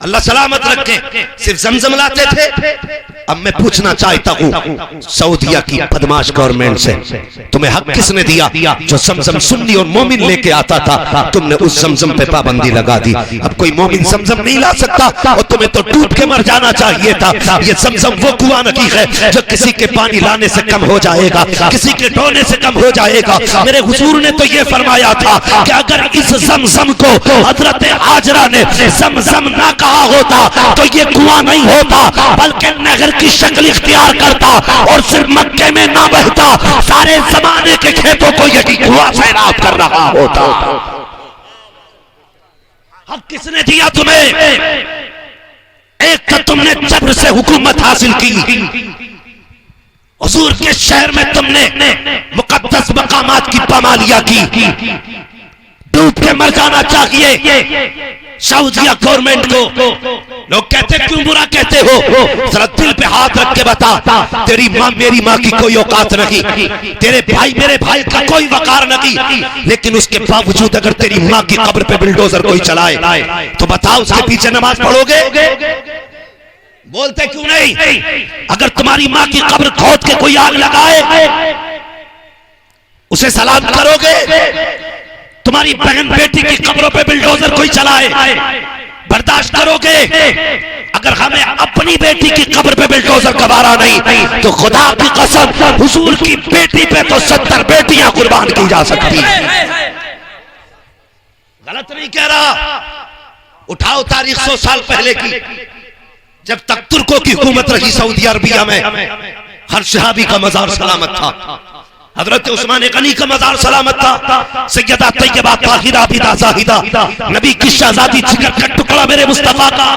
अल्लाह सलामत रखे, सिर्फ जमजम लाते थे। अब मैं पूछना चाहता हूँ सऊदिया की बदमाश गवर्नमेंट से, तुम्हें हक किसने दिया? जो जमजम सुन्नी और मोमिन लेके आता था, तुमने उस जमजम पे पाबंदी लगा दी। अब कोई मोमिन जमजम नहीं ला सकता और तुम्हें तो डूब के मर जाना चाहिए था। ये जमजम वो कुआं नहीं है जो किसी के पानी लाने से कम हो जाएगा, किसी के ढोने से कम हो जाएगा। मेरे हुजूर ने तो ये फरमाया था कि अगर इस जमजम को हजरत हाजरा ने जमजम ना कहा होता तो ये कुआं नहीं होता, बल्कि नहर की शक्ल इख्तियार करता और सिर्फ मक्के में ना बहता, सारे जमाने के खेतों को यही कुआं सैराब कर रहा होता। हक किसने दिया तुम्हें? एक तो तुमने जबर से हुकूमत हासिल की, हुजूर के शहर में तुमने मुकद्दस मकामात की पामालिया की, डूब के मर जाना चाहिए सऊदिया गवर्नमेंट को। लोग कहते क्यों बुरा कहते हो? जरा दिल पे हाथ रख के बता, तेरी माँ मेरी माँ की कोई औकात नहीं, तेरे भाई मेरे भाई का कोई वकार नहीं, लेकिन उसके बावजूद अगर तेरी माँ की कब्र पे बुलडोजर कोई चलाए तो बताओ उसके पीछे नमाज पढ़ोगे? बोलते क्यों नहीं? अगर तुम्हारी माँ की कब्र खोद के कोई आग लगाए उसे सलाम करोगे? तुम्हारी बहन बेटी की कब्रों पे बुलडोजर कोई चलाए बर्दाश्त करोगे? अगर हमें अपनी बेटी की कब्र पे बुलडोजर गवारा नहीं तो खुदा की कसम हुजूर की बेटी पे तो 70 बेटियां कुर्बान की जा सकती है। गलत नहीं कह रहा। उठाओ तारीख 100 साल पहले की, जब तक तुर्कों की हुकूमत रही सऊदी अरबिया में, हर शहाबी का मजार सलामत था, हजरत उस्मान गनी का मजार सलामत था, सैयदा तैयबा ताहिरा बिदा जाहिदा नबी की शहजादी जिगर का टुकड़ा मेरे मुस्तफा का,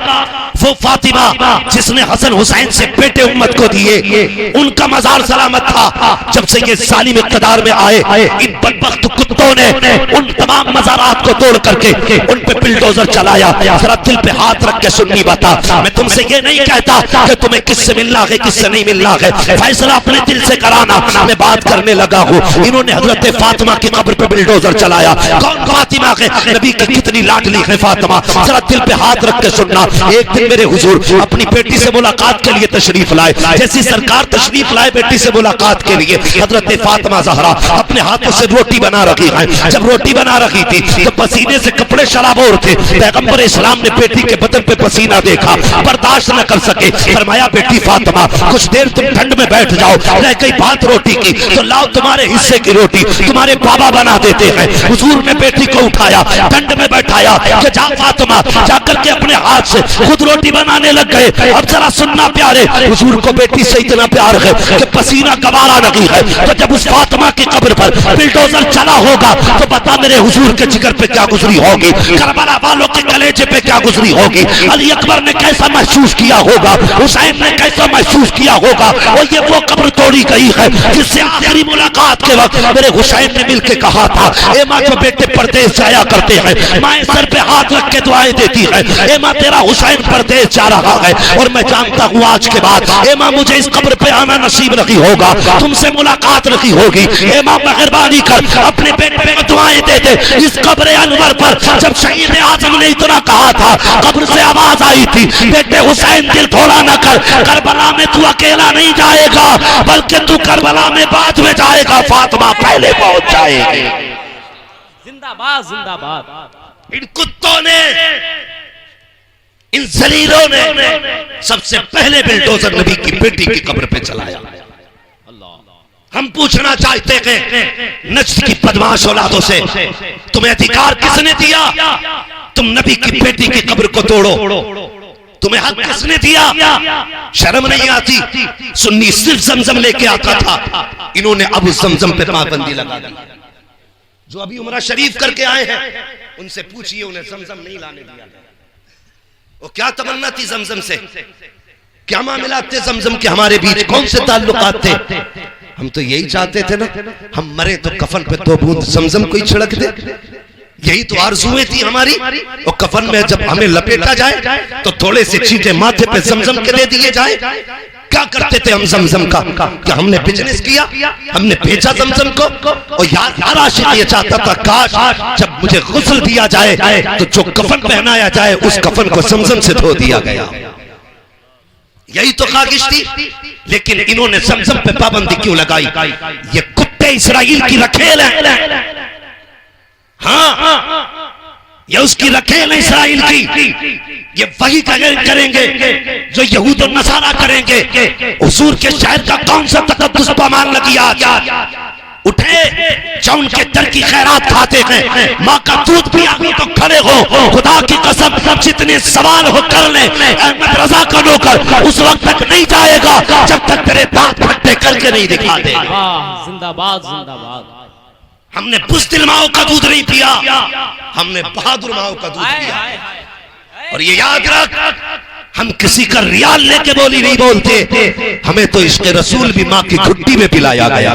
वो फातिमा जिसने हसन हुसैन से बेटे उम्मत को दिए, उनका मजार सलामत था। जब से ये जालिम इक़्तिदार में आए, इन बदबख्त कुत्तों ने उन तमाम मजारात को तोड़ करके उन पे बुलडोजर चलाया। जरा दिल पे हाथ रख के सुन्नी बता, मैं तुमसे ये नहीं कहता कि तुम्हें किससे मिलना है किससे नहीं मिलना है, फैसला अपने दिल से कराना। मैं बात करने लगा हूँ, इन्होंने हजरत फातिमा की कब्र पे बुलडोजर चलाया। कौन फातिमा है? नबी की कितनी लाडली है फातिमा। जरा दिल पे हाथ रख के सुनना। एक दिन मेरे हुजूर अपनी बेटी से मुलाकात के लिए तशरीफ लाए। जैसी सरकार तशरीफ लाए बेटी से मुलाकात के लिए, हजरत फातिमा ज़हरा अपने हाथों से रोटी बना रखी है। जब रोटी बना रखी थी तो पसीने से कपड़े शराबोर थे। पैगंबर इस्लाम ने बेटी के बदन पे पसीना देखा, बर्दाश्त न कर सके, फरमाया बेटी फातिमा कुछ देर तुम ठंड में बैठ जाओ, रह गई बात रोटी की तो लाओ तुम्हारे हिस्से की रोटी तुम्हारे बाबा बना देते हैं। हुजूर ने बेटी को उठाया, ठंड में बैठाया कि जा फातिमा, जाकर के अपने हाथ से खुद रोटी बनाने लग गए। अब जरा सुनना प्यारे, हुजूर को बेटी से इतना प्यार है कि पसीना गवारा नहीं है। तो जब उस फातिमा की कब्र पर बुलडोजर चला होगा तो बता मेरे हुजूर के जिगर पे क्या गुजरी होगी, करबला वालों के कलेजे पे क्या गुजरी होगी, अली अकबर ने कैसा महसूस किया होगा, हुसैन ने कैसा महसूस किया होगा। और ये वो कब्र तोड़ी गई है जिससे आखिरी मुलाकात के वक्त मेरे हुसैन ने मिलकर कहा था, ए माँ जो बेटे परदेश जाया करते हैं, माँ सर पे हाथ रख के दुआएं देती है, ए माँ तेरा हुसैन परदेश जा रहा है और मैं जानता हूँ आज के बाद ए माँ मुझे इस कब्र पे आना नसीब नहीं होगा, तुमसे मुलाकात नहीं होगी। ए माँ मेहरबानी कर अपने बेटे पे दुआएं दे दे। इस कब्र अनवर पर जब शहीद आजम ने इतना कहा था, कब्र से आवाज आई थी, बेटे हुसैन दिल थोड़ा न कर, करबला में तू अकेला नहीं जाएगा बल्कि तू करबला में बाद में जाएगा, फातिमा पहले पहुंच जाएगी। जिंदाबाद जिंदाबाद। इन कुत्तों ने, इन जलीलों ने सबसे पहले बुलडोजर नबी की बेटी की कब्र पे चलाया। हम पूछना चाहते हैं नज्द की बदमाश औलादों से, तुम्हें अधिकार किसने दिया तुम नबी की बेटी की कब्र को तोड़ो? तुम्हें हक किसने दिया? शर्म नहीं आती? सुन्नी सिर्फ जमजम लेके आता था, इन्होंने अब उस जमजम पे पाबंदी लगा दी। जो अभी उमरा शरीफ करके आए हैं उनसे पूछिए, उन्हें जमजम नहीं लाने दिया। वो क्या तमन्ना थी जमजम से, क्या मामला थे जमजम के हमारे बीच, कौन से ताल्लुकात थे? हम तो यही चाहते थे ना, हम मरे तो कफन पे 2 बूंद जमजम को ही छिड़क दे, यही तो आरज़ुएं थी हमारी। और कफन में जब हमें लपेटा जाए तो थोड़े से छींटे माथे पे जमजम के दे दिए जाए। क्या करते थे हम जमजम का? क्या हमने बिजनेस किया? हमने बेचा जमजम को? और यार आशिक ये चाहता था काश जब मुझे गुस्ल दिया जाए तो जो कफन पहनाया जाए उस कफन को जमजम से धो दिया गया। यही तो ख्वाहिश थी। लेकिन इन्होंने जमजम पे पाबंदी क्यों लगाई? ये कुत्ते इसराइल की रखेल है। हाँ, ये उसकी रखेल है इसराइल की। ये वही करेंगे जो यहूद और नसारा करेंगे। हुजूर के शायर का कौन सा तकद्दुस पामान लगी आज? उठे जो उनके दर की खैरात खाते हैं, माँ का दूध पिया तो खड़े हो। खुदा की कसम जितने सवाल हो कर ले, अहमद रजा का नौकर उस वक्त तक नहीं जाएगा जब तक तेरे दांत फट्टे करके नहीं दिखा दे। जिंदाबाद जिंदाबाद। हमने बुज़दिल माओ का दूध नहीं पिया, हमने बहादुर माओ का दूध पिया। और ये याद रख, हम किसी का रियाल लेके बोली नहीं बोलते, हमें तो इश्क़ रसूल भी माँ की घुट्टी में पिलाया गया।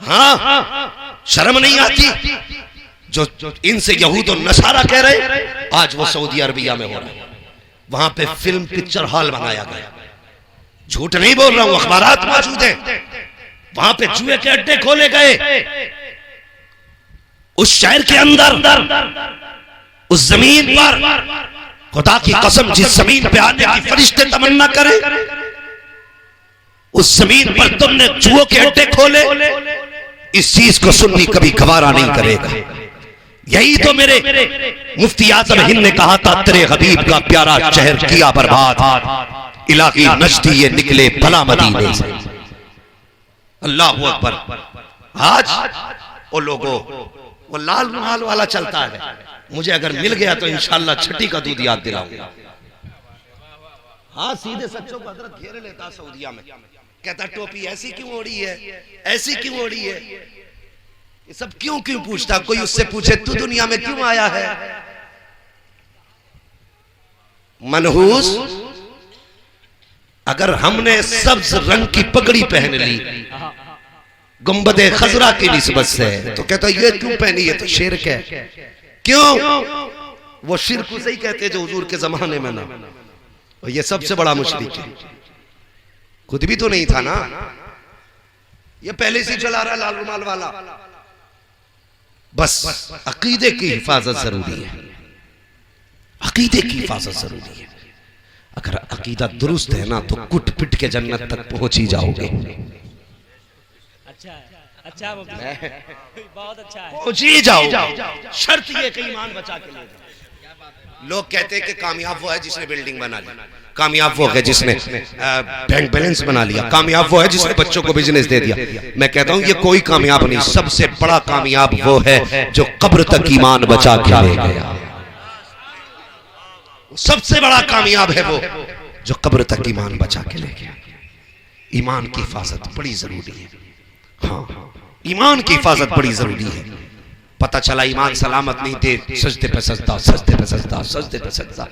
हाँ, शर्म नहीं आती? जो इनसे यहूद और नसारा कह रहे, आज वो सऊदी अरबिया में हो रहा है। वहां पे फिल्म पिक्चर हॉल बनाया गया। झूठ नहीं बोल रहा हूं, अखबारात मौजूद हैं। वहां पे जुए के अड्डे खोले गए। उस शहर के अंदर, उस जमीन पर, खुदा की कसम जिस जमीन पे आने की फरिश्ते तमन्ना करें, उस जमीन पर तुमने जुओं के अड्डे खोले। इस चीज को सुन्नी कभी गवारा नहीं करेगा। यही तो मेरे मुफ्ती आजम हिंद ने कहा था, तेरे हबीब का प्यारा शहर किया बर्बाद, इलाही नजदी ये निकले भला मदीने से। अल्लाह अकबर। आज वो लोगों वो लाल रुमाल वाला चलता है। मुझे अगर मिल गया तो इंशाल्लाह छठी का दूध याद दिलाऊंगा। हाँ, सीधे सच्चों को हजरत घेरे लेता सऊदिया में, कहता टोपी ऐसी क्यों ओढ़ी है, ऐसी क्यों ओढ़ी है, ये सब क्यों क्यों पूछता। कोई उससे पूछे तू दुनिया में क्यों आया है? मनहूस, अगर हमने सब्ज रंग की पगड़ी पहन ली गुंबदे खजरा की निस्बत से, तो कहता ये क्यों पहनी है? तो शिर्क है। क्यों? वो शिर्क उसे ही कहते जो हुजूर के जमाने में ना। और ये सबसे बड़ा मुशरिक है। खुद भी तो नहीं था ना, ये पहले से चला रहा लाल रुमाल वाला। बस अकीदे की हिफाजत जरूरी है। अकीदे की हिफाजत जरूरी है। अगर अकीदा दुरुस्त है ना तो कुट पिट के जन्नत तक पहुंच ही जाओगे। अच्छा अच्छा, बहुत अच्छा है, पहुंच ही जाओ। शर्त ये कि ईमान बचा के ले जाओ। लोग कहते हैं कि कामयाब वो है जिसने बिल्डिंग बना ली, कामयाब वो है जिसने बैंक बैलेंस बना लिया, कामयाब वो है जिसने बच्चों को बिजनेस दे दिया। मैं कहता हूं ये कोई कामयाब नहीं। सबसे बड़ा कामयाब वो है जो कब्र तक ईमान बचा के ले गया। सबसे बड़ा कामयाब है वो जो कब्र तक ईमान बचा के ले गया। ईमान की हिफाजत बड़ी जरूरी है। हाँ, ईमान की हिफाजत बड़ी जरूरी है। पता चला ईमान सलामत नहीं, देर सजदे पे सजदा, सजदे पे सजदा, सजदे पे सजदा,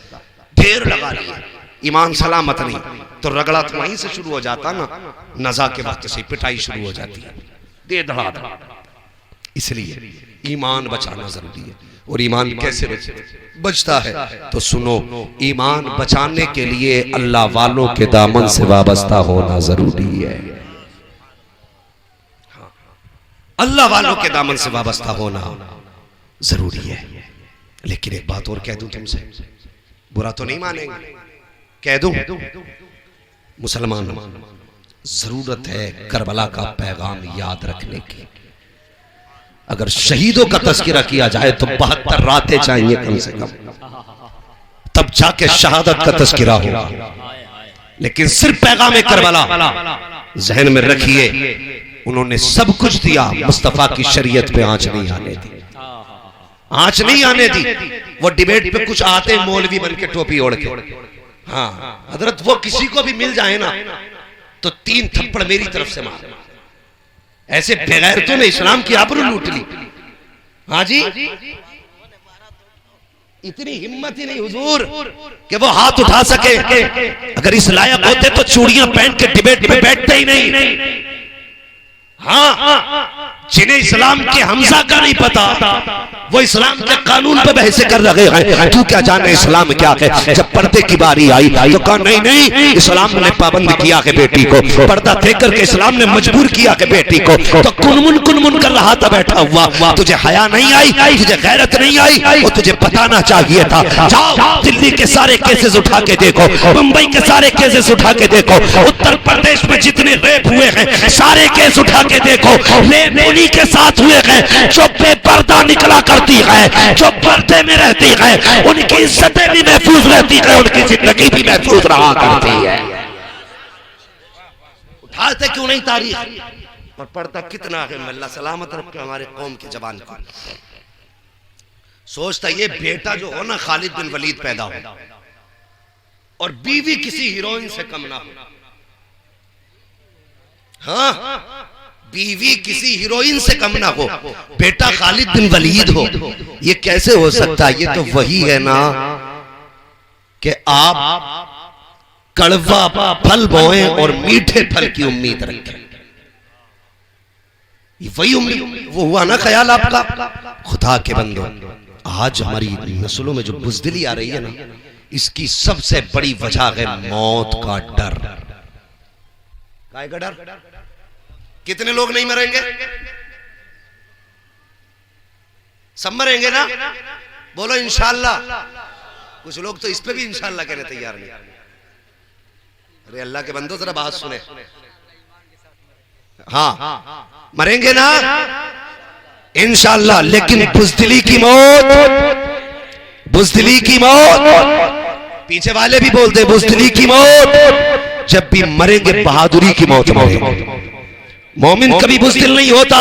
देर लगा रही है। ईमान सलामत नहीं तो रगड़ा तो वहीं से शुरू हो जाता ना, नजा के वक्त से पिटाई शुरू हो जाती है, दे धड़ा। इसलिए ईमान बचाना जरूरी है। और ईमान कैसे बचता है? तो सुनो, ईमान बचाने के लिए अल्लाह वालों के दामन से वाबस्ता होना जरूरी है। अल्लाह वालों के दामन से वाबस्ता होना जरूरी है। लेकिन एक बात और कह दूं तुमसे, बुरा तो नहीं मानेंगे, कह दूं, मुसलमान जरूरत है करबला का पैगाम याद रखने की। अगर शहीदों का तज़किरा किया जाए तो 72 रातें चाहिए कम से कम, तब जाके शहादत का तज़किरा हो। लेकिन सिर्फ पैगाम करबला जहन में रखिए, उन्होंने सब कुछ दिया, मुस्तफा की शरीयत पे आंच नहीं आने दी, आंच नहीं आने दी। वो डिबेट पे कुछ आते मौलवी बन के टोपी ओढ़ के, हाँ हजरत वो किसी को भी मिल जाए ना तो 3 थप्पड़ मेरी तरफ से मार। ऐसे बेगैरतों ने इस्लाम की आबरू लूट ली। हाँ जी, इतनी हिम्मत ही नहीं हुजूर कि वो हाथ उठा सके। अगर इस लायक होते तो चूड़ियां पहन के डिबेट में बैठते ही नहीं। हाँ, जिन्हें इस्लाम के हमजा का नहीं पता वो इस्लाम के कानून पे बहसे कर रहे हैं। तू क्या जाने इस्लाम क्या है। जब पर्दे की बारी आई तो कहा नहीं नहीं, इस्लाम ने पाबंद किया है बेटी को, पर्दा देख करके इस्लाम ने मजबूर किया है बेटी को। तो कुनमुन कर रहा था बैठा हुआ। तुझे हया नहीं आई, तुझे गैरत नहीं आई, और तुझे बताना चाहिए था। जाओ दिल्ली के सारे केसेस उठा के देखो, मुंबई के सारे केसेस उठा के देखो, उत्तर प्रदेश में जितने रेप हुए हैं सारे केस उठा के देखो। रेप उन्हीं के साथ हुए हैं जो बेपर्दा निकला करती है, जो पर्दे में रहती है, उनकी इज्जतें भी महफूज रहती है, उनकी जिंदगी भी महफूज रहा करती है। उठाते क्यों नहीं तारीख और पर्दा कितना है। अल्लाह सलामत रखे हमारे कौम के जवान को। सोचता ये बेटा जो हो ना खालिद बिन वलीद पैदा हो और बीवी किसी हीरोइन से कम ना हो। हाँ, बीवी किसी हीरोइन से कम ना हो, बेटा खालिद बिन वलीद हो, ये कैसे हो सकता है। ये तो वही है ना कि आप कड़वा फल बोएं और मीठे फल की उम्मीद रखें। वही उम्मीद वो हुआ ना ख्याल आपका। खुदा के बंदो, आज हमारी नस्लों में जो बुज़दिली आ रही है ना, इसकी सबसे बड़ी वजह है मौत का डर। काय का डर। कितने लोग नहीं मरेंगे? सब मरेंगे ना? बोलो इंशाअल्लाह। कुछ लोग तो इस पे भी इंशाअल्लाह कहने तैयार नहीं। अरे अल्लाह के बंदो जरा बात सुने। हाँ मरेंगे ना इंशाअल्लाह, लेकिन बुज़दिली की मौत, बुज़दिली की मौत। पीछे वाले भी बोलते बुज़दिली की मौत। जब भी मरेंगे बहादुरी की मौत मरेंगे। मोमिन कभी बुज़दिल नहीं होता,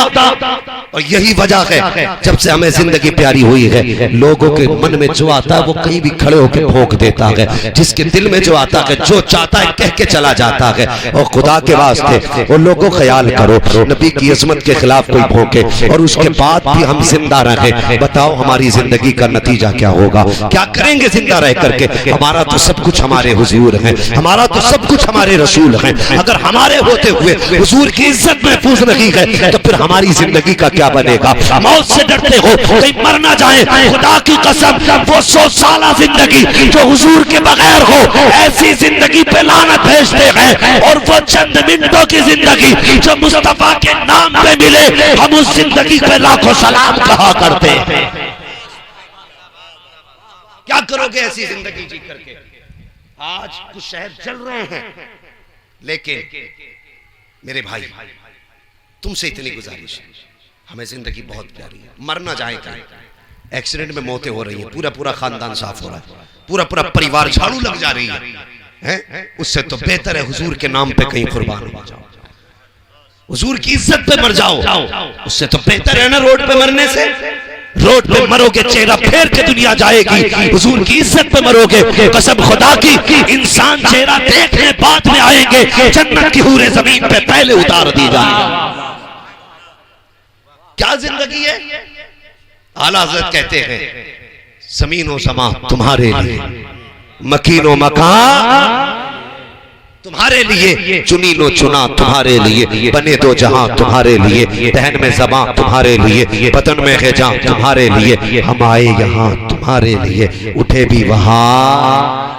और यही वजह है जब से हमें जिंदगी प्यारी हुई है, लोगों के मन में जो आता है वो कहीं भी खड़े होकर भोंक देता है। जिसके दिल में जो आता है, जो चाहता है कह के चला जाता है। और खुदा के वास्ते वो लोगों ख्याल करो, नबी की अज़मत के खिलाफ कोई भोंके और उसके बाद भी हम जिंदा रहे, बताओ हमारी जिंदगी का नतीजा क्या होगा। क्या करेंगे जिंदा रह करके। हमारा तो सब कुछ हमारे हुजूर है, हमारा तो सब कुछ हमारे रसूल है। अगर हमारे होते हुए हुजूर की इज्जत महफूज नहीं है तो फिर हमारी जिंदगी का क्या बनेगा। मौत से डरते हो कहीं मर ना जाए। खुदा की कसम, वो 100 साल जिंदगी जो हुजूर के बगैर हो, ऐसी जिंदगी पे लानत भेजते हैं। और वो चंद मिनटों की जिंदगी जो मुस्तफा के नाम पे मिले, हम उस जिंदगी पे लाखों सलाम कहा करते हैं। क्या करोगे ऐसी जिंदगी जी करके। आज कुछ शहर चल रहे हैं, लेकिन मेरे भाई तुमसे इतनी गुजारिश, हमें जिंदगी बहुत प्यारी है, मर ना जाए कहीं। एक्सीडेंट में मौतें हो रही हैं, पूरा पूरा खानदान साफ हो रहा है, पूरा पूरा परिवार झाड़ू लग जा रही है। उससे तो बेहतर है हुजूर के नाम पे कहीं कुर्बान हो जाओ, हुजूर की इज्जत पे मर जाओ। उससे तो बेहतर है ना रोड पे मरने से। रोड पे मरोगे चेहरा फेर के दुनिया जाएगी, हुजूर की इज्जत पे मरोगे। कसम खुदा की, इंसान चेहरा देखने बाद में आएंगे, जन्नत की हूरें जमीन पे पहले उतार दी जाएंगी। क्या जिंदगी है। आला हज़रत कहते हैं, ज़मीनो समा तुम्हारे लिए, मकीनो मकान तुम्हारे लिए, चुनीनो चुना तुम्हारे लिए, बने दो जहां तुम्हारे लिए, तहन में ज़बां तुम्हारे लिए, बदन में है जान तुम्हारे लिए, हम आए यहाँ तुम्हारे लिए, उठे भी वहां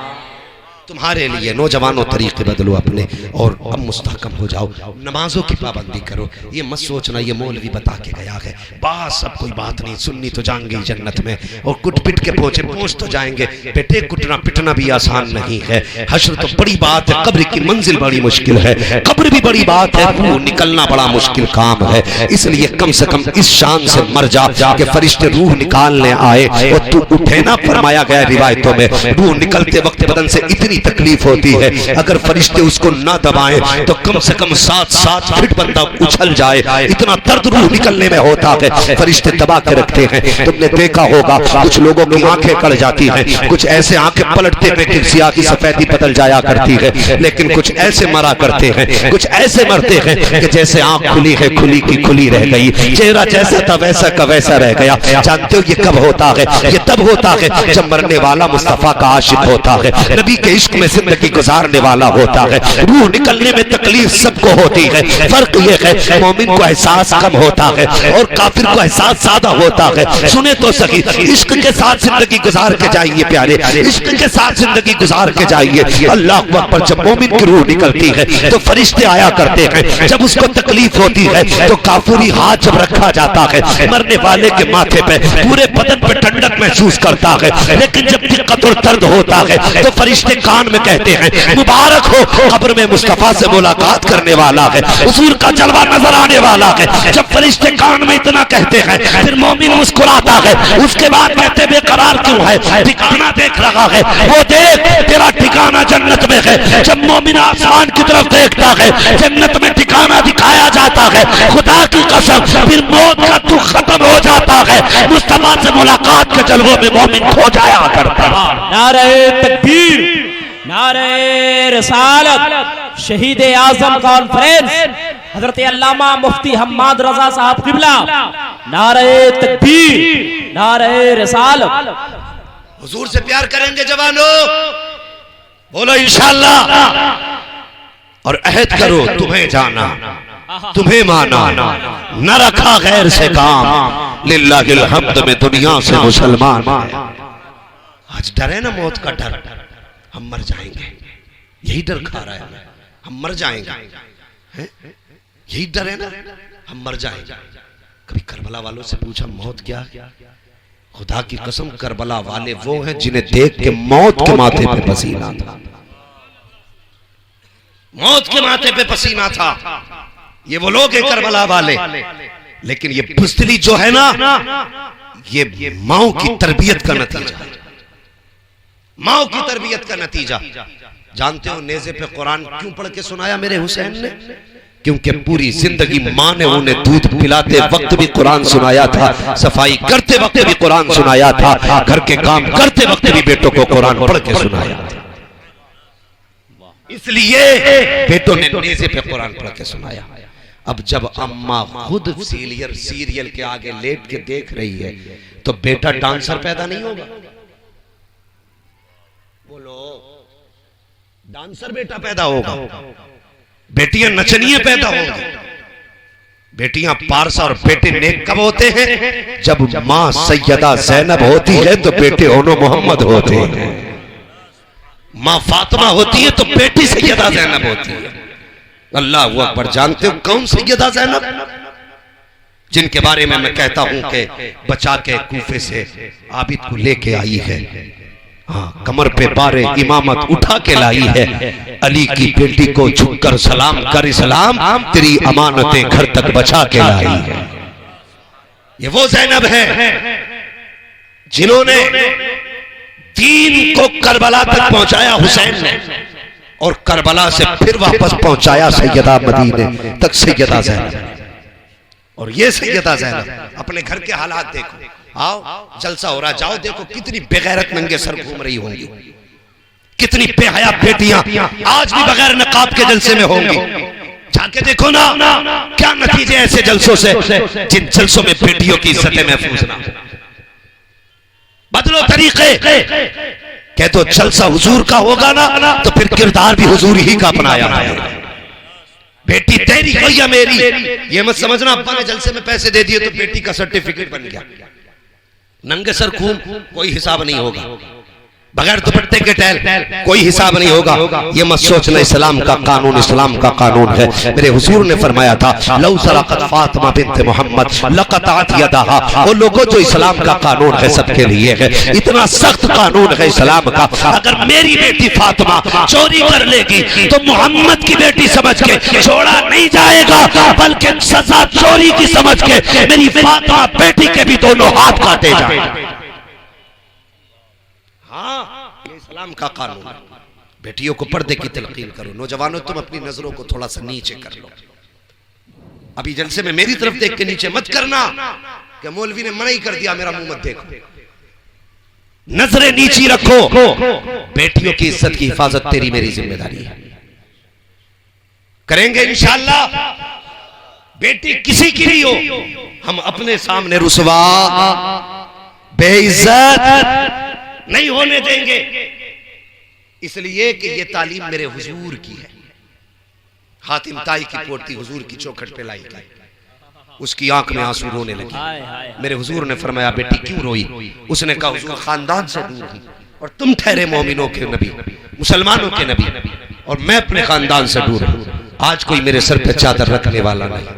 तुम्हारे लिए। नौजवानों तरीके बदलो अपने और अब मुस्तहकम हो जाओ, नमाजों की पाबंदी करो। ये मत सोचना ये मौलवी बता के गया है, बस अब कोई बात नहीं, सुन्नी तो जाएंगे जन्नत में, और कुट पिट के पहुंच तो जाएंगे। बेटे कुटना पिटना भी आसान नहीं है, हश्र तो बड़ी बात है, कब्र की मंजिल बड़ी मुश्किल है, कब्र भी बड़ी बात है, रूह निकलना बड़ा मुश्किल काम है। इसलिए कम से कम इस शान से मर जा कि फरिश्ते रूह निकालने आए और तू उठे ना। फरमाया गया रिवायतों में, रूह निकलते वक्त बदन से इतनी तकलीफ होती है, अगर फरिश्ते उसको ना दबाएं तो कम से कम 7 फीट बंदा उछल जाए, इतना दर्द रूह निकलने में होता है। फरिश्ते दबा के रखते हैं। तुमने देखा होगा कुछ लोगों की आंखें कड़ जाती हैं, कुछ ऐसे आंखें पलटते हैं कि सियाह की सफेदी बदल जाया करती है, लेकिन कुछ ऐसे मरा करते हैं, कुछ ऐसे मरते हैं कि जैसे आंख खुली है खुली की खुली रह गई, चेहरा जैसा था वैसा का वैसा रह गया। जानते हो ये कब होता है? ये तब होता है जब मरने वाला मुस्तफा का आशिक होता है, नबी के इश्क में जिंदगी गुजारने वाला होता है। रूह निकलने में तकलीफ सब सबको होती है। फर्क ये है मोमिन को एहसास कम होता है और काफिर को एहसास ज्यादा होता है। सुने तो सही, इश्क के साथ जिंदगी गुजार के जाइए प्यारे, इश्क के साथ जिंदगी गुजार के जाइए। अल्लाह अकबर। जब मोमिन की रूह निकलती है तो फरिश्ते आया करते हैं। जब उसको तकलीफ होती है तो काफूरी हाथ जब रखा जाता है मरने वाले के माथे पे, पूरे बदन पे ठंडक महसूस करता है। लेकिन जब दिक्कत और दर्द होता है तो फरिश्ते कान में कहते हैं मुबारक हो, कब्र में मुस्तफा से मुलाकात करने वाला है, हुजूर का जलवा नजर आने वाला है। जब फरिश्ते कान में इतना कहते हैं फिर मोमिन मुस्कुराता है। उसके बाद कहते बेकरार क्यों है, ठिकाना देख रहा है, वो देख तेरा ठिकाना जन्नत में है। जब मोमिन आसमान की तरफ देखता है जन्नत में ठिकाना दिखाया जाता है। खुदा की कसम फिर मौत का दुख खत्म हो जाता है। मुस्तफा से मुलाकात के जलवों में मोमिन खो जाया करता है। नारे तकबीर, नारे रिसालत, शहीद आजम कॉन्फ्रेंस हजरत अल्लामा मुफ्ती हम्माद रजा साहब किबला, नारे तकबीर, नारे रिसालत। हुजूर से प्यार करेंगे जवानों, बोलो इंशाअल्लाह। और अहद करो तुम्हें जाना तुम्हें माना, न रखा गैर से काम, लिल्लाहिल हम्द में दुनिया से मुसलमान। आज डर है ना मौत का डर, हम मर जाएंगे, यही डर खा रहा है, हम मर जाएंगे, यही डर है ना, हम मर जाएंगे। कभी करबला वालों से पूछा मौत क्या है? खुदा की कसम करबला वाले वो हैं जिन्हें देख के मौत के माथे पे पसीना था, मौत के माथे पे पसीना था। ये वो लोग हैं करबला वाले। लेकिन ये बुज़दिली जो है ना, ये माओ की तरबियत का नतीजा, माओ की तरबियत का नतीजा। जानते हो नेज़े पे कुरान क्यों पढ़ के सुनाया मेरे हुसैन ने? क्योंकि पूरी जिंदगी माँ ने उन्हें दूध पिलाते वक्त भी कुरान सुनाया था, सफाई करते वक्त भी कुरान सुनाया था, घर के काम करते वक्त भी बेटों को कुरान पढ़ के सुनाया था। इसलिए बेटों ने नेज़े पे कुरान पढ़ के सुनाया। अब जब अम्मा खुद सीरियल के आगे लेट के देख रही है तो बेटा डांसर पैदा नहीं होगा? बोलो, डांसर बेटा पैदा होगा, बेटियां नचनियां पैदा होंगी, बेटियां पारसा और बेटे नेक कब होते हैं? जब मां सैयदा ज़ैनब होती है तो बेटे ओनो मोहम्मद होते हैं, मां फातिमा होती है तो बेटी सैयदा ज़ैनब होती है। अल्लाह वो अकबर। जानते हो कौन सैयदा ज़ैनब? जिनके बारे में मैं कहता हूं कि बचा के कूफे से आबिद को लेके आई है, हाँ, कमर पे बारे इमामत उठा के लाई है। अली की बेटी को झुककर सलाम कर इस्लाम, तेरी अमानतें घर तक बचा के लाई है। ये वो ज़ैनब है जिन्होंने दीन को करबला तक पहुंचाया हुसैन ने, और करबला से फिर वापस पहुंचाया सैयदा मदीने तक सैयदा ज़ैनब। और ये सैयदा ज़ैनब, अपने घर के हालात देखो, आओ जलसा हो रहा, जाओ देखो कितनी बेगैरत नंगे सर घूम रही होंगी, कितनी बेहया बेटियां आज भी बगैर नकाब के जलसे में होंगी। जाके देखो ना क्या नतीजे ऐसे जलसों से, जिन जलसों में बेटियों की इज्जतें महफूज ना। बदलो तरीके, कह दो जलसा हुजूर का होगा ना तो फिर किरदार भी हुजूर ही का अपनाया है। बेटी तेरी हो या मेरी, ये मत समझना अब्बा ने जलसे में पैसे दे दिए तो बेटी का सर्टिफिकेट बन गया। नंगे सर घूम कोई हिसाब नहीं होगा, बगैर दुपट्टे के टहल कोई हिसाब नहीं होगा। ये मत सोचना इस्लाम का कानून इस्लाम का कानून है। मेरे हुजूर ने फरमाया था लौ सरक़त फातिमा बिन्त मोहम्मद लक़तअत यदहा। वो लोगों जो इस्लाम का कानून है सबके लिए है, इतना सख्त कानून है इस्लाम का। अगर मेरी बेटी फातिमा चोरी कर लेगी तो मोहम्मद की बेटी समझ के छोड़ा नहीं जाएगा, बल्कि सजा चोरी की समझ के मेरी फातिमा बेटी के भी दोनों हाथ काटे जाएंगे। हाँ, ये इस्लाम का कानून। बेटियों को पर्दे की तलकीन करो। नौजवानों तुम अपनी नजरों को थोड़ा सा नीचे कर लो। अभी जलसे में मेरी तरफ देख के नीचे मत करना कि मौलवी ने मना ही कर दिया मेरा मुंह मत देखो। नजरें नीची रखो। बेटियों की इज्जत की हिफाजत तेरी मेरी जिम्मेदारी है, करेंगे इंशाअल्लाह। बेटी किसी की भी हो, हम अपने सामने रुसवा बेइज्जत नहीं होने देंगे, इसलिए कि ये तालीम मेरे हुजूर की है। हातिम ताई की पोती हुजूर की चौखट पे लाई गई, उसकी आंख में आंसू रोने लगे। मेरे हुजूर ने फरमाया बेटी क्यों रोई? उसने कहा हुजूर खानदान से दूर थी और तुम ठहरे मोमिनों के नबी, मुसलमानों के नबी, और मैं अपने खानदान से दूर हूं। आज कोई मेरे सर पे चादर रखने वाला नहीं।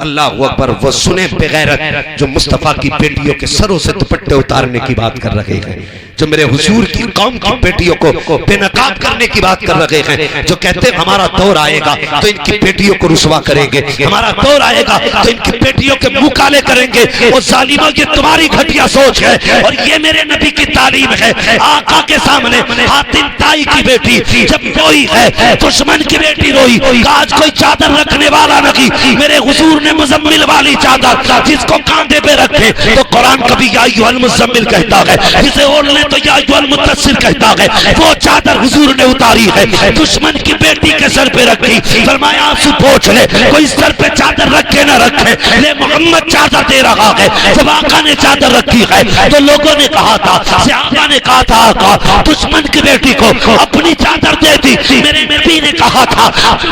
अल्लाह अकबर। वो सुने बेगैरत जो मुस्तफा की बेटियों के सरों से दुपट्टे उतारने की बात कर रहे हैं, जो मेरे हुजूर की कौम की बेटियों को बेनकाब करने की बात कर रहे हैं, जो कहते हैं हमारा दौर आएगा तो इनकी बेटियों को रुसवा करेंगे, हमारा दौर आएगा तो इनकी बेटियों के मुंह काले करेंगे। वो जालिमों, ये तुम्हारी घटिया सोच है और ये मेरे नबी की तालीम है। आका के सामने हातिम ताई की बेटी जब रोई है, दुश्मन की बेटी रोई, आज कोई चादर रखने वाला नहीं। मेरे हुजूर ने मुजम्मिल वाली चादर जिसको कांधे पे रखे तो कुरान कभी या अय्युहल मुजम्मिल कहता है, जिसे ओढ़ ले तो या अय्युहल मुद्दस्सिर कहता है। वो चादर हुजूर ने उतारी है, दुश्मन की बेटी के सर पे रखी। फरमाया आंसू पोंछ ले, कोई सर पे चादर रखे ना रखे, ले मोहम्मद चादर दे रहा है। जब आका ने चादर रखी है तो लोगों ने कहा था, सहाबा ने कहा था आका दुश्मन की बेटी को अपनी चादर दे दी। मेरे नबी ने कहा था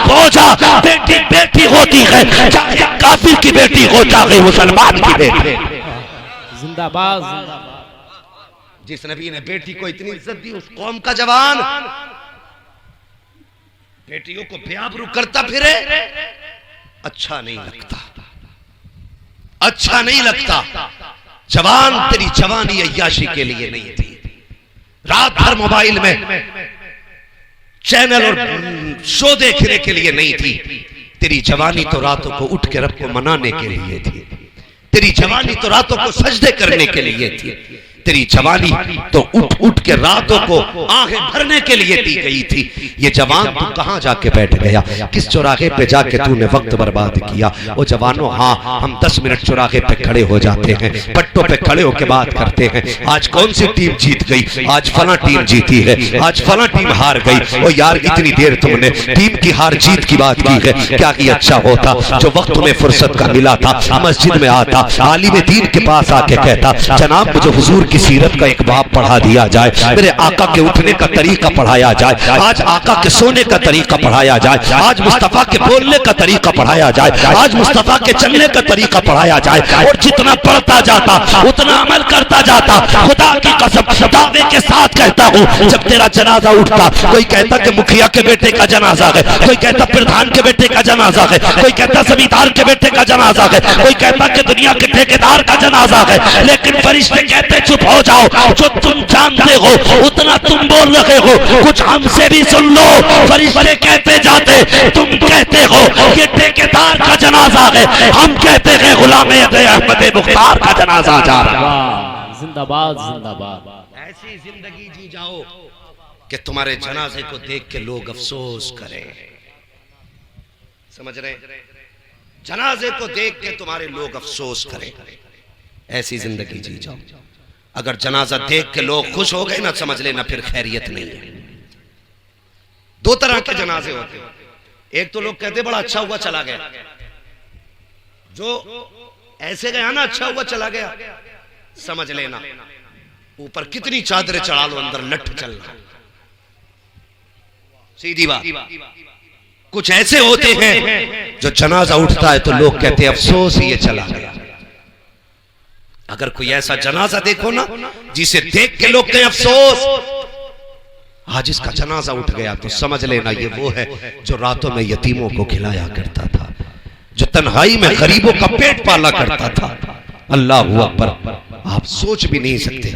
हो जा, बेटी बेटी होती है, चाहे काफिर की बेटी हो चाहे मुसलमान की बेटी। जिंदाबाद। जिस नबी ने बेटी को इतनी इज्जत दी, उस कौम का जवान बेटियों को बेआबरू करता फिरे, अच्छा नहीं लगता, अच्छा नहीं लगता। जवान, तेरी जवानी अय्याशी के लिए नहीं थी, रात भर मोबाइल में चैनल और शो देखने के लिए नहीं थी। तेरी जवानी तो रातों को उठ के रब को मनाने के लिए थी। तेरी जवानी तो रातों को सजदे करने के लिए थी। तेरी जवानी तो उठ उठ के रातों को आंखें भरने के लिए दी गई थी। ये जवान तू कहां जाके बैठ गया? किस चौराहे पे जाके तूने वक्त बर्बाद किया? ओ जवानों, हाँ हम 10 मिनट चौराहे पे खड़े हो जाते हैं, पट्टों पे खड़े होके बात करते हैं, आज कौन सी टीम जीत गई, आज फला टीम जीती है, आज फला टीम हार गई। ओ यार इतनी देर तुमने टीम की हार जीत की बात की है, क्या कि अच्छा होता जो वक्त तुम्हें फुर्सत का मिला था, मस्जिद में आता, आलिम दीन के पास आके कहता जनाब मुझे हुजूर की सीरत का एक बाब पढ़ा दिया जाए, मेरे आका के उठने का तरीका पढ़ाया जाए, आज आका के सोने का तरीका पढ़ाया जाए, आज मुस्तफा के बोलने का तरीका पढ़ाया जाए, आज मुस्तफा के चलने का तरीका पढ़ाया जाए। और जितना पढ़ता जाता उतना अमल करता जाता। खुदा की कसम दावे के साथ कहता हूँ, जब तेरा जनाजा उठता, कोई कहता कि मुखिया के बेटे का जनाजा है, कोई कहता प्रधान के बेटे का जनाजा है, कोई कहता जमींदार के बेटे का जनाजा है, कोई कहता कि दुनिया के ठेकेदार का जनाजा है, लेकिन फरिश्ते कहते चुप हो जाओ, जो तुम जानते हो उतना तुम बोल रहे हो, कुछ हमसे भी सुन लो। फरिश्ते कहते जाते, तुम कहते हो ये ठेकेदार का जनाजा है, हम कहते हैं गुलाम अहमद मुख्तार का जनाजा जा रहा। जिंदाबाद जिंदाबाद। ऐसी जिंदगी जी जाओ कि तुम्हारे जनाजे को देख के लोग अफसोस करें। समझ रहे? जनाजे को देख के तुम्हारे लोग अफसोस करें, ऐसी जिंदगी जी जाओ। अगर जनाजा देख के लोग खुश हो गए ना, समझ लेना फिर खैरियत नहीं है। दो तरह के जनाजे होते हैं, एक तो लोग कहते बड़ा अच्छा हुआ चला गया, जो ऐसे गया ना अच्छा हुआ चला गया, समझ लेना ऊपर कितनी चादरें चढ़ा लो अंदर लठ चलना, सीधी बात। कुछ ऐसे होते हैं जो जनाजा उठता है तो लोग कहते हैं अफसोस ये चला गया। अगर कोई ऐसा जनाजा देखो ना जिसे देख के लोग कहें अफसोस आज इसका जनाजा उठ गया, तो समझ लेना ये वो है जो रातों में यतीमों को खिलाया करता था, जो तन्हाई में गरीबों का पेट पाला करता था। अल्लाह अकबर। आप सोच भी नहीं सकते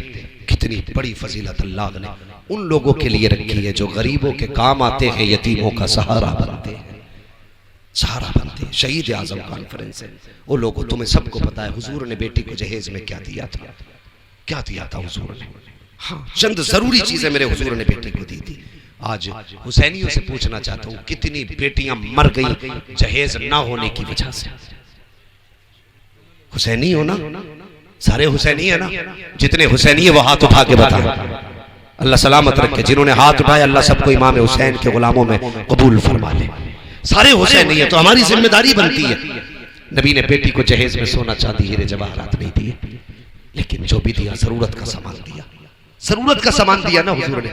कितनी बड़ी फजीलत अल्लाह ने उन लोगों के लिए रखी है जो गरीबों के काम आते हैं, यतीमों का सहारा बनते हैं, सहारा बनते हैं। शहीद आजम कॉन्फ्रेंस है वो लोगों, तुम्हें सबको पता है हुजूर ने बेटी को जहेज में क्या दिया था, क्या दिया था हुजूर ने। हाँ, चंद जरूरी चीजें मेरे हुजूर ने बेटी को दी थी। आज हुसैनियों से पूछना चाहता हूं कितनी बेटियां मर गई जहेज ना होने की वजह से। हुसैनी हो ना, सारे हुसैनी है ना, जितने हुसैनी है वो हाथ उठा के बताएं। अल्लाह सलामत रखे, जिन्होंने हाथ उठाया अल्लाह सबको इमाम हुसैन के गुलामों में कबूल फरमा ले। सारे हुसैनी है तो हमारी जिम्मेदारी बनती है। नबी ने बेटी को जहेज में सोना चांदी हीरे जवाहरात नहीं दिए, लेकिन जो भी दिया जरूरत का सामान दिया, जरूरत का सामान दिया ना हुजूर ने।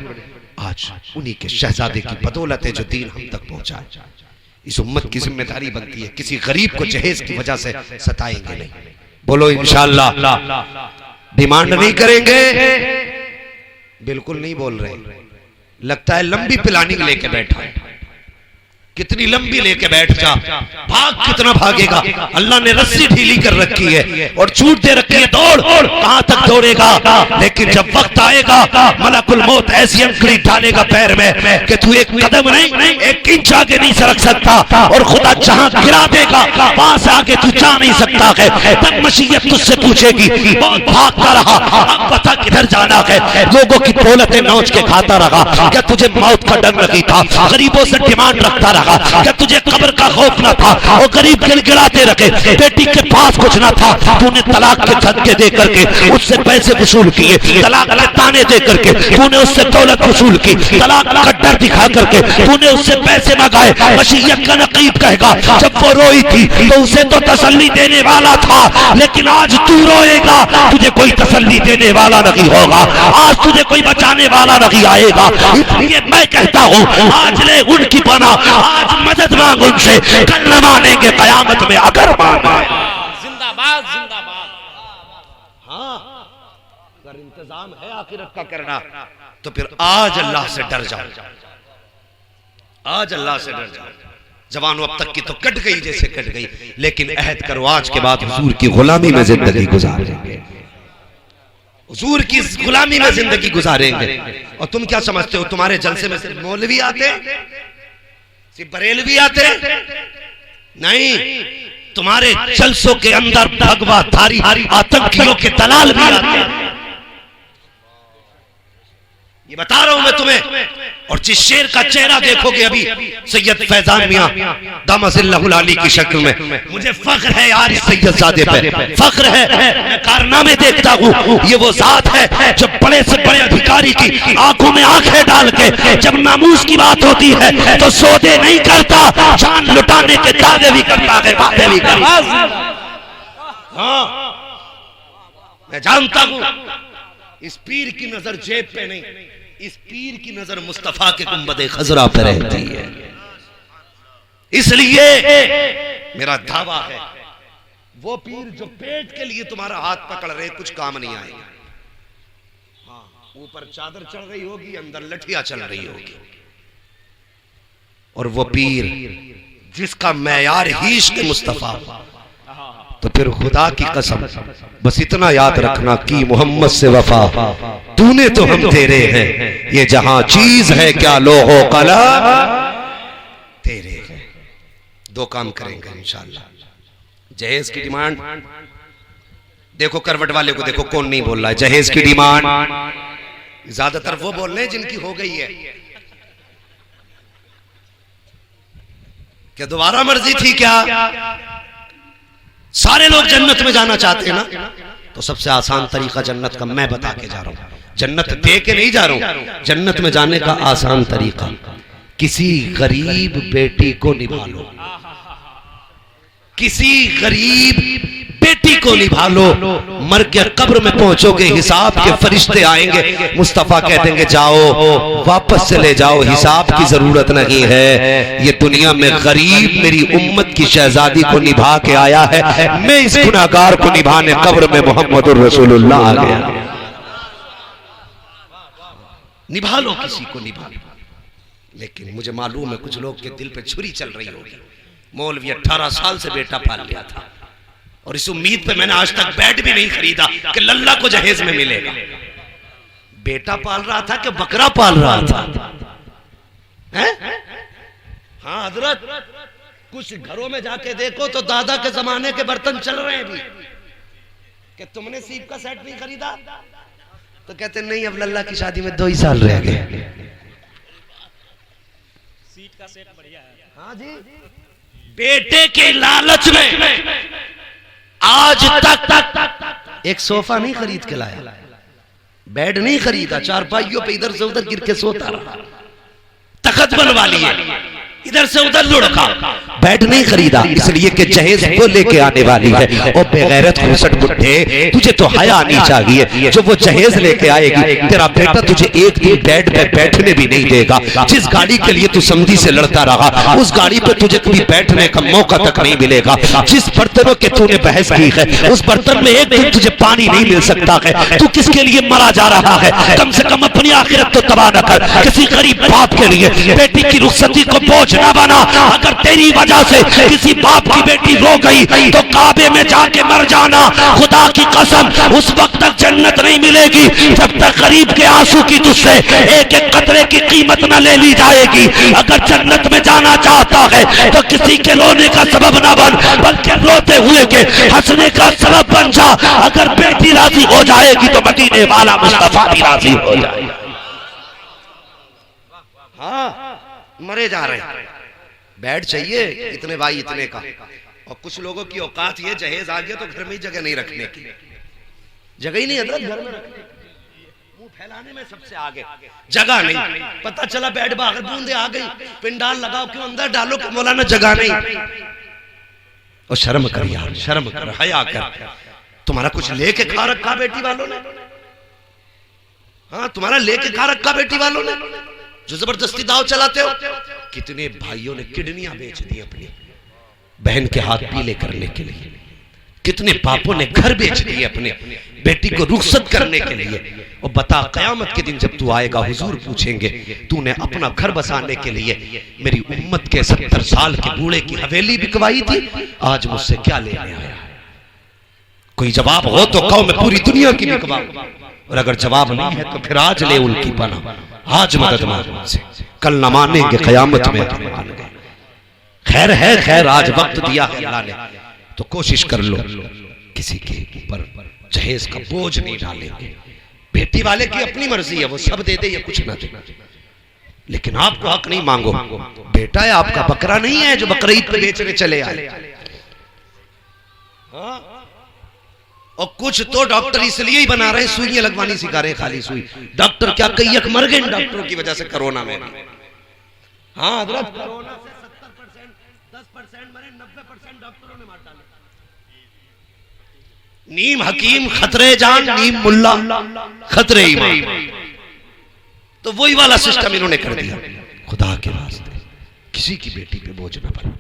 आज उन्हीं के शहजादे की बदौलत है जो दीन हम तक पहुंचा है। इस उम्मत की जिम्मेदारी बनती है, किसी गरीब को जहेज की वजह से सताएंगे नहीं। बोलो इंशाअल्लाह। डिमांड नहीं करेंगे, बिल्कुल नहीं बोल रहे। लगता है लंबी प्लानिंग लेके बैठा है। कितनी लंबी लेके बैठ जा, भाग कितना भागेगा। अल्लाह ने रस्सी ढीली कर रखी है और छूट दे रखी है, दौड़ कहां तक दौड़ेगा। लेकिन जब वक्त आएगा मलकुल मौत ऐसी अंकड़ी डालेगा पैर में कि तू एक कदम नहीं एक इंच आगे नहीं सरक सकता, और खुदा जहां गिरा देगा वहां से आगे तू जा नहीं सकता है। तब मशीयत तुझसे पूछेगी बहुत भागता रहा, अब बता किधर जाना है। लोगों की दौलतें नोच के खाता रहा, क्या तुझे मौत का डर नहीं था। गरीबों से डिमांड रखता रहा, क्या तुझे कब्र का खौफ ना था। और गरीब गिड़गिड़ाते रखे, बेटी के पास कुछ ना था, तूने तलाक के धक्के दे करके उससे पैसे वसूल किए, तलाक के ताने दे करके तूने उससे दौलत वसूल की, तलाक का डर दिखा करके तूने उससे पैसे मंगाए। मशीयत का नकीब कहेगा जब वो रोई थी तो उसे तो तसल्ली देने वाला था, लेकिन आज तू रोएगा तुझे कोई तसल्ली देने वाला नहीं होगा, आज तुझे कोई बचाने वाला नहीं आएगा। इसलिए मैं कहता हूँ आज ले उनकी बना, आज मदद मांग उनसे, कल न मानेंगे कयामत में अगर मांगा। जिंदाबाद जिंदाबाद। हाँ, अगर इंतजाम है आखिरत का करना तो फिर आज अल्लाह से डर जाओ, आज अल्लाह से डर जाओ। जवानों अब तक की तो कट गई जैसे कट गई, लेकिन अहद करो आज के बाद हुजूर की गुलामी में जिंदगी गुजारेंगे, हुजूर की गुलामी में जिंदगी गुजारेंगे। और तुम क्या समझते हो तुम्हारे जलसे में सिर्फ मौलवी आते, सिर्फ बरेलवी आते? नहीं, तुम्हारे जलसों के अंदर भगवाधारी आतंकियों के दलाल भी आते हैं, ये बता रहा हूं मैं तुम्हें। और जिस शेर का चेहरा देखोगे अभी सैयद फैजान मियां दामसिल्लाहुल अली की शक्ल में, मुझे फख्र है यार इस सैयदजादे पे, फख्र है। मैं कारनामे देखता हूं, ये वो जात है जो बड़े से बड़े अधिकारी की आंखों में आंखें डाल के जब नामूस की बात होती है तो सौदे नहीं करता, जान लुटाने के दावे भी करता है, बातें भी करता है। हाँ, मैं जानता हूं इस पीर की नजर जेब पे नहीं, इस पीर की नजर मुस्तफा के गुंबदे खजरा पे रहती है। इसलिए मेरा दावा है वो पीर जो पेट के लिए तुम्हारा हाथ पकड़ रहे कुछ काम नहीं आएगा। हाँ, ऊपर चादर चढ़ रही होगी, अंदर लठियां चल रही होगी। और वो पीर जिसका मैयार ही इश्क मुस्तफा, तो फिर खुदा की कसम बस इतना याद रखना कि मोहम्मद से वफा तूने तो हम तेरे हैं, ये जहां चीज है क्या लोहो कलम तेरे हैं। दो काम करेंगे इंशाअल्लाह। जहेज की डिमांड देखो, करवट वाले को देखो कौन नहीं बोल रहा है। जहेज की डिमांड ज्यादातर वो बोल रहे हैं जिनकी हो गई है। क्या दोबारा मर्जी थी क्या? सारे लोग जन्नत में जाना चाहते हैं ना, तो सबसे आसान तरीका जन्नत का मैं बता के जा रहा हूं। जन्नत दे के नहीं जा रहा हूं, जन्नत में जाने का आसान तरीका, किसी गरीब बेटी को निभा लो, किसी गरीब बेटी को निभा लो। मर के कब्र में पहुंचोगे, हिसाब के फरिश्ते आएंगे, मुस्तफा कह देंगे जाओ वापस चले जाओ, हिसाब की जरूरत नहीं है। ये दुनिया में गरीब मेरी उम्मत की शहजादी को निभा के आया है, मैं इस गुनाहगार को निभाने कब्र में मोहम्मदुर रसूलुल्लाह आ गया। निभा लो, किसी को निभा लो। लेकिन मुझे मालूम है कुछ लोग के दिल पे छुरी चल रही होगी। मौलवी 18 साल से बेटा पाल लिया था और इस उम्मीद पे मैंने आज तक बेड भी नहीं खरीदा कि लल्ला को जहेज में मिलेगा। बेटा पाल रहा था कि बकरा पाल रहा था? हाँ हजरत, कुछ घरों में जाके देखो तो दादा के जमाने के बर्तन चल रहे हैं अभी। कि तुमने सीप का सेट नहीं खरीदा? तो कहते नहीं, अब लल्ला की शादी में 2 ही साल रह गए। सीट का सेट बढ़िया है। हाँ जी, बेटे के लालच में आज तक एक सोफा नहीं खरीद के लाया, बेड नहीं खरीदा, चारपाइयों पे इधर से उधर गिर के सोता रहा। तखत बनवा लिए, इधर से उधर लुढ़का, बेड नहीं खरीदा इसलिए कि जहेज वो लेके आने वाली है। और बेगैरत घूसट बुड्ढे, तुझे तो हया आनी चाहिए। जो वो जहेज लेके आएगी, तेरा बेटा तुझे एक दिन बेड पे बैठने भी नहीं देगा। जिस गाड़ी के लिए तू समधी से लड़ता रहा, उस गाड़ी पे तुझे कभी बैठने का मौका तक नहीं मिलेगा। जिस बर्तनों के तूने बहस की है, उस बर्तन में एक दिन तुझे पानी नहीं मिल सकता है। तू किसके लिए मरा जा रहा है? कम से कम अपनी आखिरत तो तबाह न कर। किसी गरीब बाप के लिए बेटी की रुखसती को बोझ ना बना। अगर तेरी वजह से किसी बाप की बेटी रो गई तो काबे में जाके मर जाना। खुदा की कसम, उस वक्त तक जन्नत नहीं मिलेगी जब तक गरीब के आंसू की तुझसे एक एक कतरे की कीमत न ले ली जाएगी। अगर जन्नत में जाना चाहता है तो किसी के रोने का सबब न बन, बल्कि रोते हुए के हंसने का सबब बन जा। अगर बेटी राजी हो जाएगी तो मदीने वाला मुस्तफा भी राजी हो जाएगा। हाँ, मरे जा रहे हैं, बेड चाहिए इतने भाई इतने का। और कुछ लोगों की औकात ये, जहेज आ गया तो घर में ही जगह नहीं रखने की, जगह ही नहीं है घर में रखने की, मुंह फैलाने में सबसे आगे, जगह नहीं। पता चला बेड बाहर बूंदे आ गई, पिंडाल लगाओ क्यों अंदर डालो कि मौलाना जगह नहीं। और शर्म कर यार, शर्म कर, हया कर। तुम्हारा कुछ लेके खा रखा बेटी वालों ने? हाँ, तुम्हारा लेके खा रखा बेटी वालों ने, जो जबरदस्ती दाव चलाते हो। कितने भाइयों ने किडनियां बेच दी अपनी बहन के हाथ पीले करने के लिए। कितने बापों ने घर बेच दिए अपने बेटी को रुखसत करने के लिए। और बता, कयामत के दिन जब तू आएगा, हुजूर पूछेंगे तूने अपना घर बसाने के लिए मेरी उम्मत के 70 साल के बूढ़े की हवेली बिकवाई थी, आज मुझसे क्या लेने आया? कोई जवाब हो तो कहो मैं पूरी दुनिया की बिकवाऊं। और अगर जवाब नहीं है तो फिर आज ले उनकी पनाह, आज मदद मांगो उनसे, कल न मानेंगे कयामत में मान गए। खैर है, खैर आज वक्त दिया है अल्लाह ने, तो कोशिश कर लो किसी के ऊपर जहेज का बोझ नहीं डालेंगे। बेटी वाले की अपनी मर्जी है, वो सब दे दे या कुछ ना दे, लेकिन आपको हक नहीं मांगो। बेटा है आपका, बकरा नहीं है जो बकरीद पे बेचने चले आए। और कुछ तो डॉक्टर इसलिए ही बना रहे हैं, सुइयां लगवानी सिखा रहे हैं, खाली सुई। डॉक्टर क्या कई मर गए डॉक्टरों की वजह से कोरोना में। हाँ हजरत, कोरोना से 70%, 10% मरे, 90% डॉक्टरों ने मार डाले। नीम हकीम खतरे जान, नीम मुल्ला खतरे ईमान। तो वही वाला सिस्टम इन्होंने कर दिया। खुदा के वास्ते किसी की बेटी पे बोझ न बनो।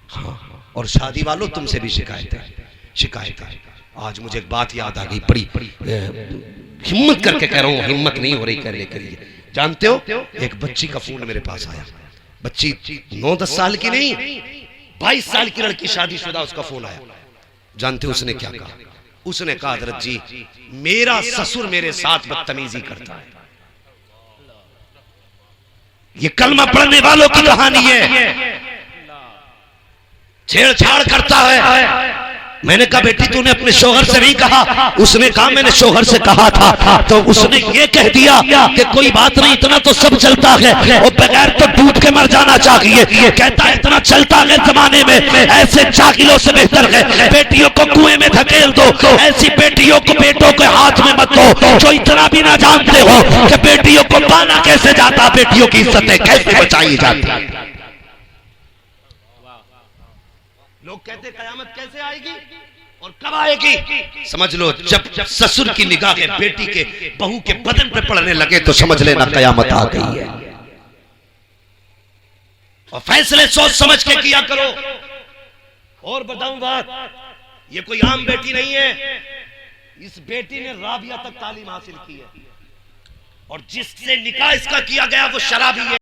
हाँ, और शादी वालों तुमसे भी शिकायत है। आज मुझे एक बात याद आ गई, बड़ी हिम्मत करके कह रहा हूँ, हिम्मत नहीं हो रही कहने के लिए। जानते हो, एक बच्ची का फोन मेरे पास आया। बच्ची 9-10 साल की नहीं, 22 साल की लड़की, शादीशुदा, उसका फोन आया। जानते हो उसने क्या कहा? उसने कहा, हजरत जी मेरा ससुर मेरे साथ बदतमीजी करता है। ये कलमा पढ़ने वालों की कहानी है। छेड़छाड़ करता है। मैंने कहा बेटी तूने अपने शोहर से नहीं कहा? उसने कहा मैंने शोहर से कहा था। तो उसने ये कह दिया कि कोई बात नहीं, इतना तो सब चलता है, और बगैर तो डूब के मर जाना चाहिए। कहता है इतना चलता है जमाने में, ऐसे जाहिलों से बेहतर है बेटियों को कुएं में धकेल दो। ऐसी बेटियों को बेटों के हाथ में मत दो जो इतना भी ना जानते हो कि बेटियों को पाना कैसे जाता, बेटियों की इज्जतें कैसे बचाई जाती। लोग कहते कयामत कैसे आएगी और कब आएगी? समझ लो जब ससुर की निगाहें बेटी के बहू के बदन पे पड़ने लगे तो समझ लेना कयामत आ गई है। और फैसले सोच समझ के किया करो। और बताऊं बात, ये कोई आम बेटी नहीं है। इस बेटी ने राबिया तक तालीम हासिल की है, और जिससे निकाह इसका किया गया वो शराबी है।